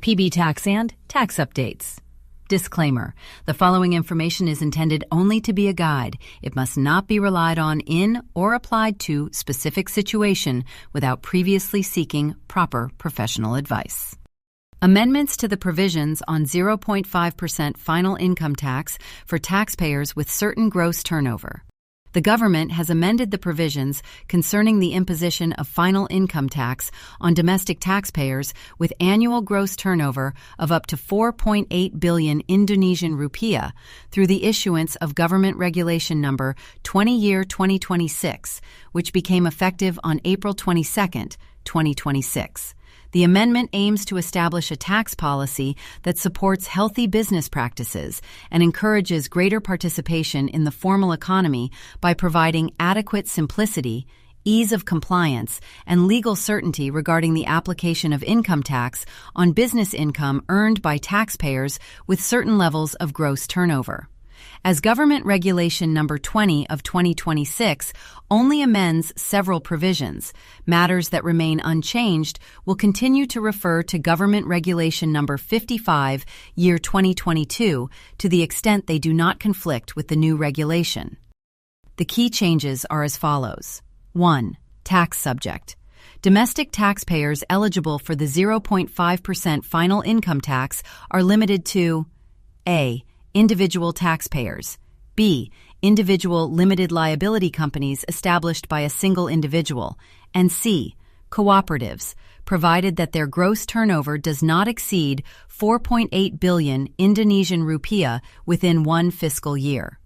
PB Taxand Tax Updates. Disclaimer: the following information is intended only to be a guide. It must not be relied on in or applied to specific situation without previously seeking proper professional advice. Amendments to the provisions on 0.5% final income tax for taxpayers with certain gross turnover. The government has amended the provisions concerning the imposition of final income tax on domestic taxpayers with annual gross turnover of up to 4.8 billion Indonesian rupiah through the issuance of Government Regulation Number 20/2026, which became effective on April 22, 2026. The amendment aims to establish a tax policy that supports healthy business practices and encourages greater participation in the formal economy by providing adequate simplicity, ease of compliance, and legal certainty regarding the application of income tax on business income earned by taxpayers with certain levels of gross turnover. As Government Regulation Number 20 of 2026 only amends several provisions, matters that remain unchanged will continue to refer to Government Regulation Number 55, year 2022, to the extent they do not conflict with the new regulation. The key changes are as follows. 1. Tax subject. Domestic taxpayers eligible for the 0.5% final income tax are limited to A. Individual taxpayers. B. Individual limited liability companies established by a single individual. And C. Cooperatives, provided that their gross turnover does not exceed 4.8 billion Indonesian rupiah within one fiscal year.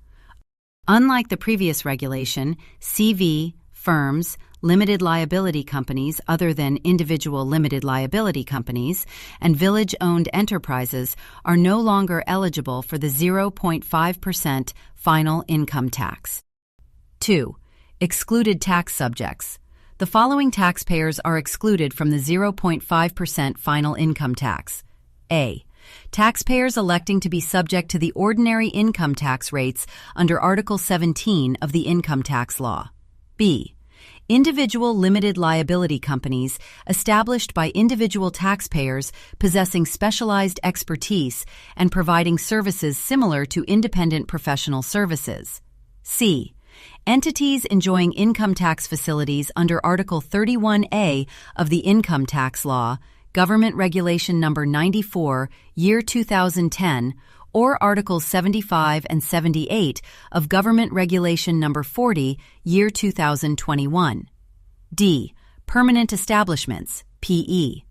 Unlike the previous regulation, CV, firms, limited liability companies other than individual limited liability companies, and village-owned enterprises are no longer eligible for the 0.5% final income tax. 2. Excluded tax subjects. The following taxpayers are excluded from the 0.5% final income tax. A. Taxpayers electing to be subject to the ordinary income tax rates under Article 17 of the Income Tax Law. B. Individual limited liability companies established by individual taxpayers possessing specialized expertise and providing services similar to independent professional services. C. Entities enjoying income tax facilities under Article 31A of the Income Tax Law, Government Regulation Number 94, year 2010, or Articles 75 and 78 of Government Regulation Number 40, year 2021. D. Permanent establishments, PE.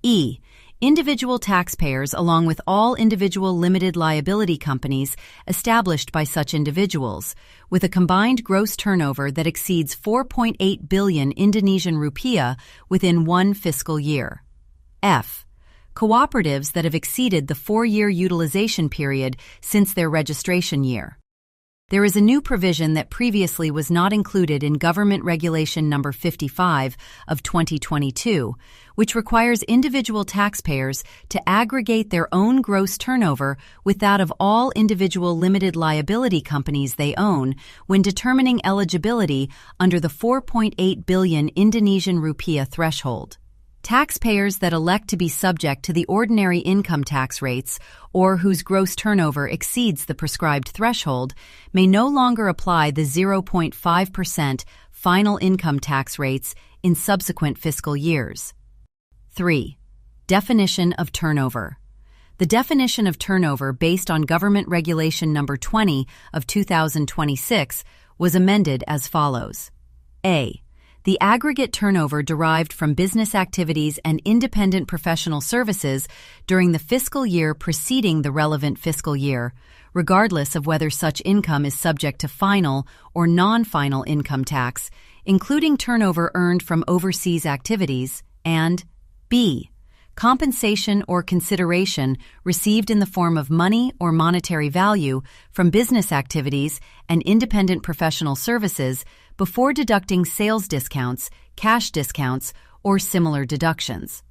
E. Individual taxpayers along with all individual limited liability companies established by such individuals, with a combined gross turnover that exceeds 4.8 billion Indonesian rupiah within one fiscal year. F. Cooperatives that have exceeded the 4-year utilization period since their registration year. There is a new provision that previously was not included in Government Regulation Number 55 of 2022, which requires individual taxpayers to aggregate their own gross turnover with that of all individual limited liability companies they own when determining eligibility under the 4.8 billion Indonesian rupiah threshold. Taxpayers that elect to be subject to the ordinary income tax rates or whose gross turnover exceeds the prescribed threshold may no longer apply the 0.5% final income tax rates in subsequent fiscal years. 3. Definition of turnover. The definition of turnover based on Government Regulation Number 20 of 2026 was amended as follows. A. The aggregate turnover derived from business activities and independent professional services during the fiscal year preceding the relevant fiscal year, regardless of whether such income is subject to final or non-final income tax, including turnover earned from overseas activities, and B. Compensation or consideration received in the form of money or monetary value from business activities and independent professional services before deducting sales discounts, cash discounts, or similar deductions.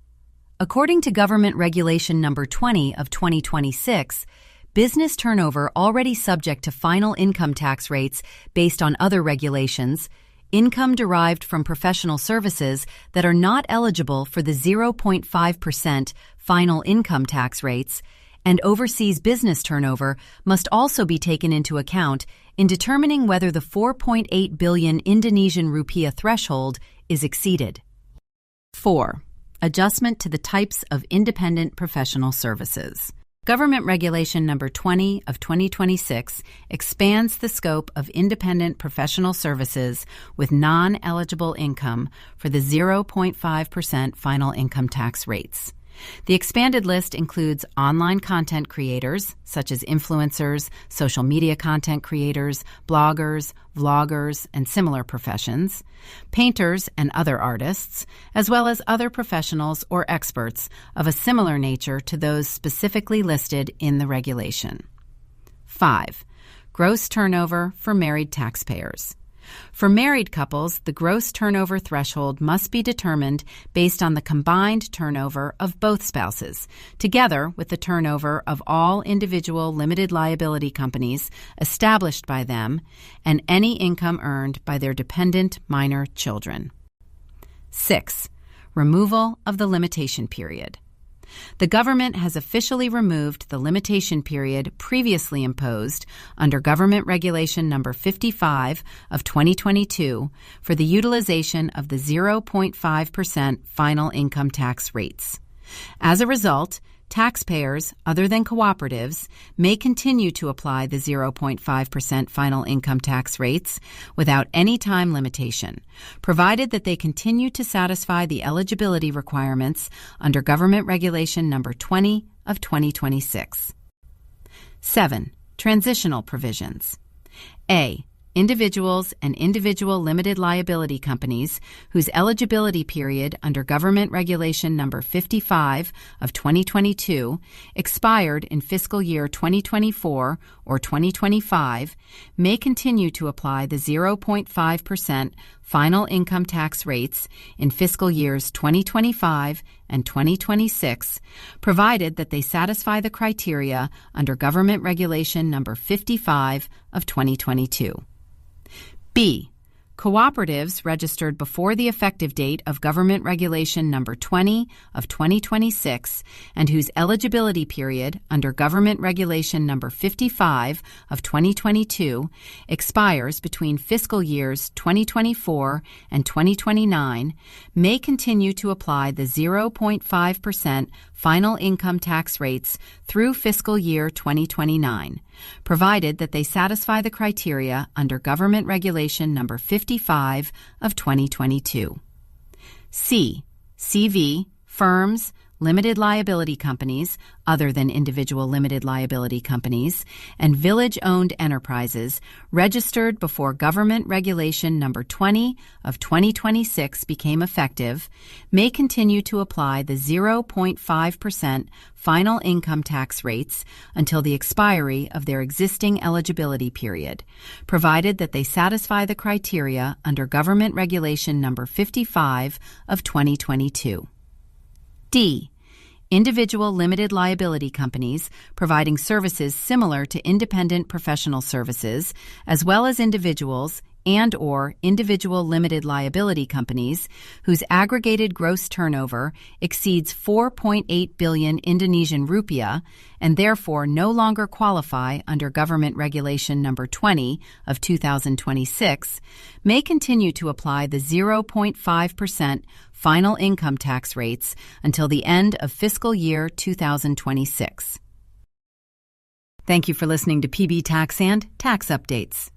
According to Government Regulation Number 20 of 2026, business turnover already subject to final income tax rates based on other regulations, income derived from professional services that are not eligible for the 0.5% final income tax rates, and overseas business turnover must also be taken into account in determining whether the 4.8 billion Indonesian rupiah threshold is exceeded. 4. Adjustment to the types of independent professional services. Government Regulation Number 20 of 2026 expands the scope of independent professional services with non-eligible income for the 0.5% final income tax rates. The expanded list includes online content creators, such as influencers, social media content creators, bloggers, vloggers, and similar professions, painters and other artists, as well as other professionals or experts of a similar nature to those specifically listed in the regulation. 5. Gross turnover for married taxpayers. For married couples, the gross turnover threshold must be determined based on the combined turnover of both spouses, together with the turnover of all individual limited liability companies established by them and any income earned by their dependent minor children. 6. Removal of the limitation period. The government has officially removed the limitation period previously imposed under Government Regulation Number 55 of 2022 for the utilization of the 0.5% final income tax rates. As a result, taxpayers other than cooperatives may continue to apply the 0.5% final income tax rates without any time limitation, provided that they continue to satisfy the eligibility requirements under Government Regulation Number 20 of 2026. 7. Transitional provisions. A. Individuals and individual limited liability companies whose eligibility period under Government Regulation Number 55 of 2022 expired in fiscal year 2024 or 2025 may continue to apply the 0.5% final income tax rates in fiscal years 2025 and 2026, provided that they satisfy the criteria under Government Regulation Number 55 of 2022. B. Cooperatives registered before the effective date of Government Regulation Number 20 of 2026 and whose eligibility period under Government Regulation Number 55 of 2022 expires between fiscal years 2024 and 2029 may continue to apply the 0.5% final income tax rates through fiscal year 2029, provided that they satisfy the criteria under Government Regulation Number 55 of 2022. C. CV, firms, limited liability companies, other than individual limited liability companies, and village-owned enterprises registered before Government Regulation Number 20 of 2026 became effective may continue to apply the 0.5% final income tax rates until the expiry of their existing eligibility period, provided that they satisfy the criteria under Government Regulation Number 55 of 2022. D. Individual limited liability companies providing services similar to independent professional services, as well as individuals and/or individual limited liability companies whose aggregated gross turnover exceeds 4.8 billion Indonesian rupiah and therefore no longer qualify under Government Regulation Number 20 of 2026 may continue to apply the 0.5% final income tax rates until the end of fiscal year 2026. Thank you for listening to PB Taxand Tax Updates.